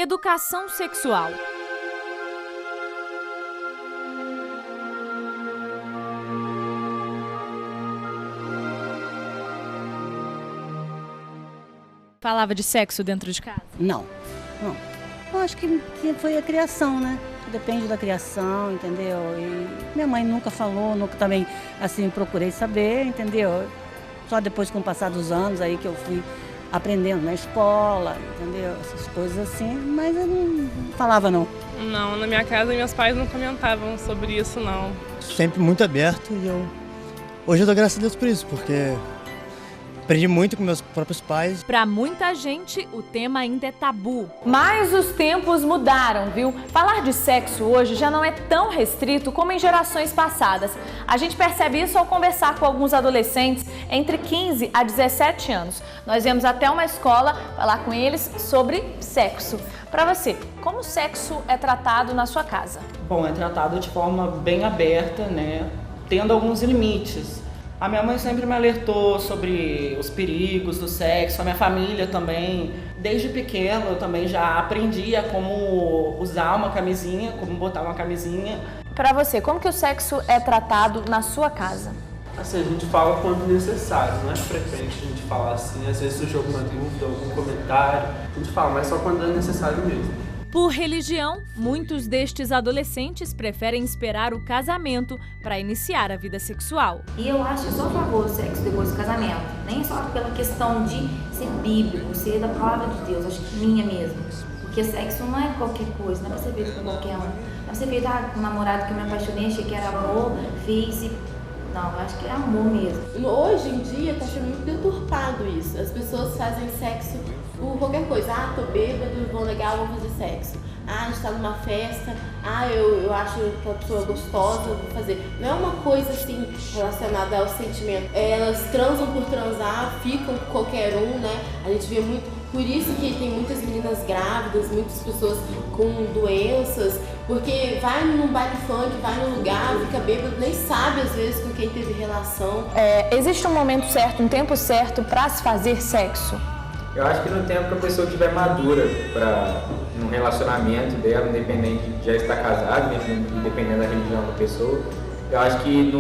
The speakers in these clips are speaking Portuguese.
Educação sexual. Falava de sexo dentro de casa? Não. Eu acho que foi a criação, né? Depende da criação, entendeu? E minha mãe nunca falou, nunca também, assim, procurei saber, entendeu? Só depois, com o passar dos anos, aí que eu fui aprendendo na escola, entendeu? Essas coisas assim, mas eu não falava, não. Não, na minha casa, meus pais não comentavam sobre isso, não. Sempre muito aberto e hoje eu dou graças a Deus por isso, porque aprendi muito com meus próprios pais. Para muita gente, o tema ainda é tabu. Mas os tempos mudaram, viu? Falar de sexo hoje já não é tão restrito como em gerações passadas. A gente percebe isso ao conversar com alguns adolescentes entre 15 a 17 anos. Nós viemos até uma escola falar com eles sobre sexo. Para você, como o sexo é tratado na sua casa? Bom, é tratado de forma bem aberta, né? Tendo alguns limites. A minha mãe sempre me alertou sobre os perigos do sexo, a minha família também. Desde pequeno eu também já aprendia como usar uma camisinha, como botar uma camisinha. Para você, como que o sexo é tratado na sua casa? Assim, a gente fala quando necessário, não é frequente a gente falar assim, às vezes surge alguma dúvida, algum comentário, a gente fala, mas só quando é necessário mesmo. Por religião, muitos destes adolescentes preferem esperar o casamento para iniciar a vida sexual. E eu acho só a favor do sexo depois do casamento, nem só pela questão de ser bíblico, ser da palavra de Deus, acho que minha mesmo. Porque sexo não é qualquer coisa, não é pra ser feito com qualquer um. Não é pra ser feito com um namorado que eu me apaixonei, achei que era amor, fiz e... Não, eu acho que é amor mesmo. Hoje em dia tá sendo muito deturpado isso. As pessoas fazem sexo por qualquer coisa. Ah, tô bêbado, vou legal, vou fazer sexo. Ah, a gente tá numa festa. Ah, eu acho que a pessoa gostosa, vou fazer. Não é uma coisa assim relacionada ao sentimento. Elas transam por transar, ficam com qualquer um, né? A gente vê muito. Por isso que tem muitas meninas grávidas, muitas pessoas com doenças, porque vai num baile funk, vai num lugar, fica bêbado, nem sabe às vezes com quem teve relação. Existe um momento certo, um tempo certo para se fazer sexo? Eu acho que no tempo que a pessoa estiver madura para um relacionamento dela, independente de já estar casado, independente da religião da pessoa, eu acho que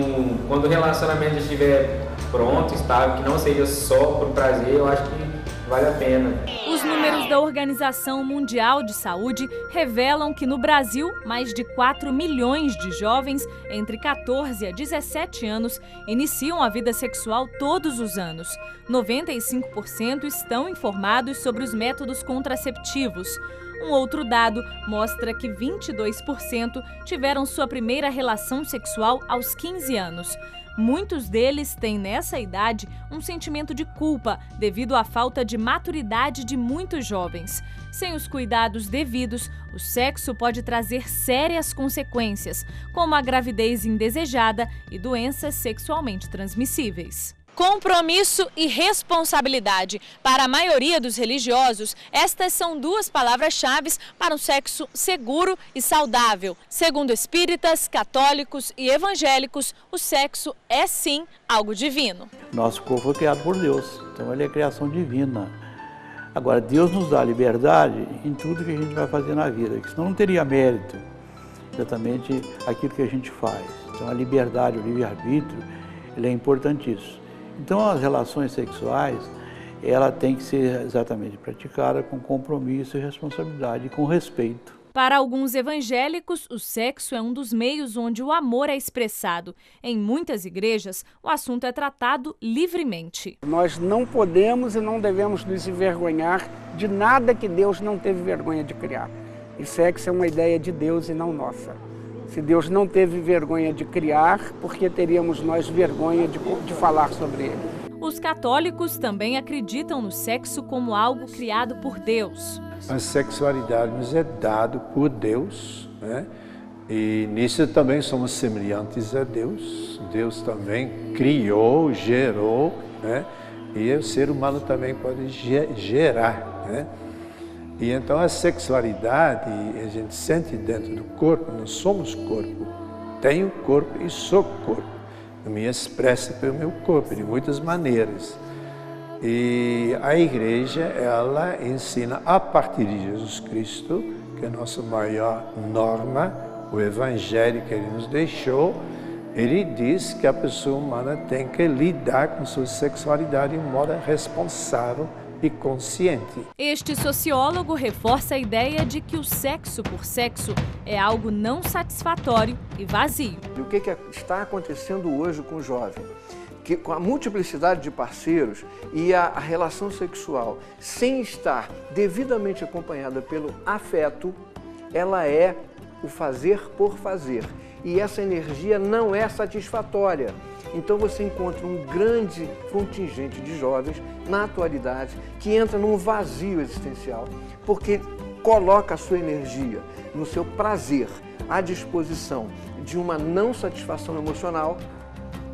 quando o relacionamento estiver pronto, estável, que não seja só por prazer, eu acho que vale a pena. Os números da Organização Mundial de Saúde revelam que no Brasil, mais de 4 milhões de jovens entre 14 a 17 anos iniciam a vida sexual todos os anos. 95% estão informados sobre os métodos contraceptivos. Um outro dado mostra que 22% tiveram sua primeira relação sexual aos 15 anos. Muitos deles têm, nessa idade, um sentimento de culpa devido à falta de maturidade de muitos jovens. Sem os cuidados devidos, o sexo pode trazer sérias consequências, como a gravidez indesejada e doenças sexualmente transmissíveis. Compromisso e responsabilidade. Para a maioria dos religiosos, estas são duas palavras-chave para um sexo seguro e saudável. Segundo espíritas, católicos e evangélicos, o sexo é sim algo divino. Nosso corpo foi criado por Deus, então ele é criação divina. Agora, Deus nos dá liberdade em tudo que a gente vai fazer na vida, porque senão não teria mérito exatamente aquilo que a gente faz. Então a liberdade, o livre-arbítrio, ele é importantíssimo. Então as relações sexuais, ela tem que ser exatamente praticada com compromisso e responsabilidade, e com respeito. Para alguns evangélicos, o sexo é um dos meios onde o amor é expressado. Em muitas igrejas, o assunto é tratado livremente. Nós não podemos e não devemos nos envergonhar de nada que Deus não teve vergonha de criar. E sexo é uma ideia de Deus e não nossa. Se Deus não teve vergonha de criar, por que teríamos nós vergonha de falar sobre ele? Os católicos também acreditam no sexo como algo criado por Deus. A sexualidade nos é dado por Deus, né? E nisso também somos semelhantes a Deus. Deus também criou, gerou, né? E o ser humano também pode gerar, né? E então a sexualidade, a gente sente dentro do corpo, nós somos corpo. Tenho corpo e sou corpo. Eu me expresso pelo meu corpo de muitas maneiras. E a igreja, ela ensina a partir de Jesus Cristo, que é a nossa maior norma, o evangelho que ele nos deixou. Ele diz que a pessoa humana tem que lidar com sua sexualidade de um modo responsável e consciente. Este sociólogo reforça a ideia de que o sexo por sexo é algo não satisfatório e vazio. E o que está acontecendo hoje com o jovem? Que com a multiplicidade de parceiros e a relação sexual sem estar devidamente acompanhada pelo afeto, ela é o fazer por fazer. E essa energia não é satisfatória. Então você encontra um grande contingente de jovens na atualidade que entra num vazio existencial, porque coloca a sua energia no seu prazer à disposição de uma não satisfação emocional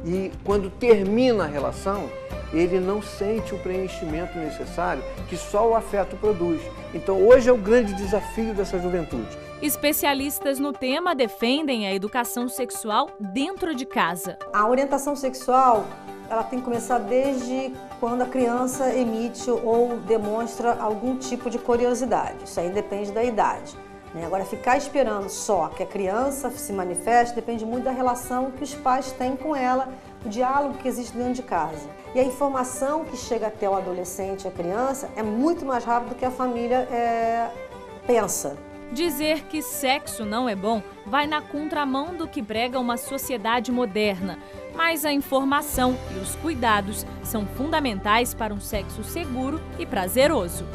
e quando termina a relação, ele não sente o preenchimento necessário que só o afeto produz. Então hoje é o grande desafio dessa juventude. Especialistas no tema defendem a educação sexual dentro de casa. A orientação sexual, ela tem que começar desde quando a criança emite ou demonstra algum tipo de curiosidade. Isso aí depende da idade. Agora, ficar esperando só que a criança se manifeste depende muito da relação que os pais têm com ela, o diálogo que existe dentro de casa. E a informação que chega até o adolescente, a criança, é muito mais rápido do que a família pensa. Dizer que sexo não é bom vai na contramão do que prega uma sociedade moderna. Mas a informação e os cuidados são fundamentais para um sexo seguro e prazeroso.